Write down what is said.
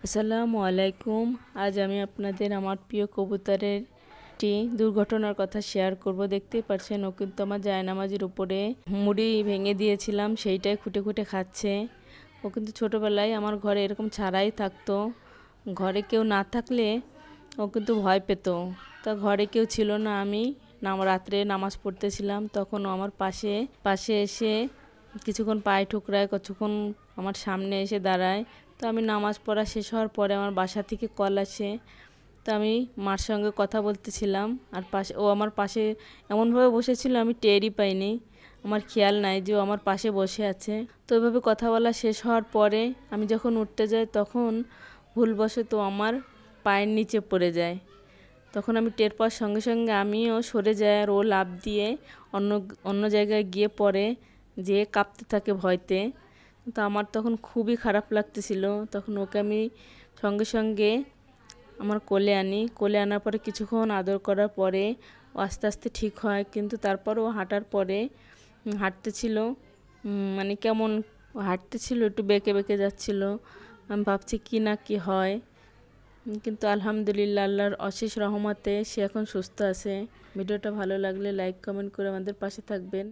আসসালামু আলাইকুম। আজ আমি আপনাদের আমার প্রিয় কবুতরের একটি দুর্ঘটনার কথা শেয়ার করব। দেখতেই পাচ্ছেন ও কিন্তু আমার জায়নামাজের উপরে মুড়ি ভেঙে দিয়েছিলাম, সেইটাই খুঁটে খুঁটে খাচ্ছে। ও কিন্তু ছোটোবেলায় আমার ঘরে এরকম ছাড়াই থাকতো। ঘরে কেউ না থাকলে ও কিন্তু ভয় পেত। তা ঘরে কেউ ছিল না, আমি রাত্রে নামাজ পড়তেছিলাম, তখন ও আমার পাশে পাশে এসে কিছুক্ষণ পায়ে ঠুকরায়, কিছুক্ষণ আমার সামনে এসে দাঁড়ায়। তো আমি নামাজ পড়া শেষ হওয়ার পরে আমার বাসা থেকে কল আসে। তো আমি মার সঙ্গে কথা বলতেছিলাম, আর ও আমার পাশে এমনভাবে বসেছিল আমি টেরই পাইনি, আমার খেয়াল নাই যে ও আমার পাশে বসে আছে। তো ওইভাবে কথা বলা শেষ হওয়ার পরে আমি যখন উঠতে যাই তখন ভুলবশত আমার পায়ের নিচে পড়ে যায়। তখন আমি টের পাওয়ার সঙ্গে সঙ্গে আমিও সরে যাই, আর ও লাফ দিয়ে অন্য অন্য জায়গায় গিয়ে পড়ে, যেয়ে কাঁপতে থাকে ভয়তে। তো আমার তখন খুবই খারাপ লাগতেছিল। তখন ওকে আমি সঙ্গে সঙ্গে আমার কোলে আনি। কোলে আনার পরে কিছুক্ষণ আদর করার পরে ও আস্তে আস্তে ঠিক হয়, কিন্তু তারপর ও হাঁটার পরে হাঁটতেছিল, মানে কেমন হাঁটতেছিল, একটু বেঁকে বেঁকে যাচ্ছিল। আমি ভাবছি কি না কি হয়, কিন্তু আলহামদুলিল্লাহ আল্লাহর অশেষ রহমতে সে এখন সুস্থ আছে। ভিডিওটা ভালো লাগলে লাইক কমেন্ট করে আমাদের পাশে থাকবেন।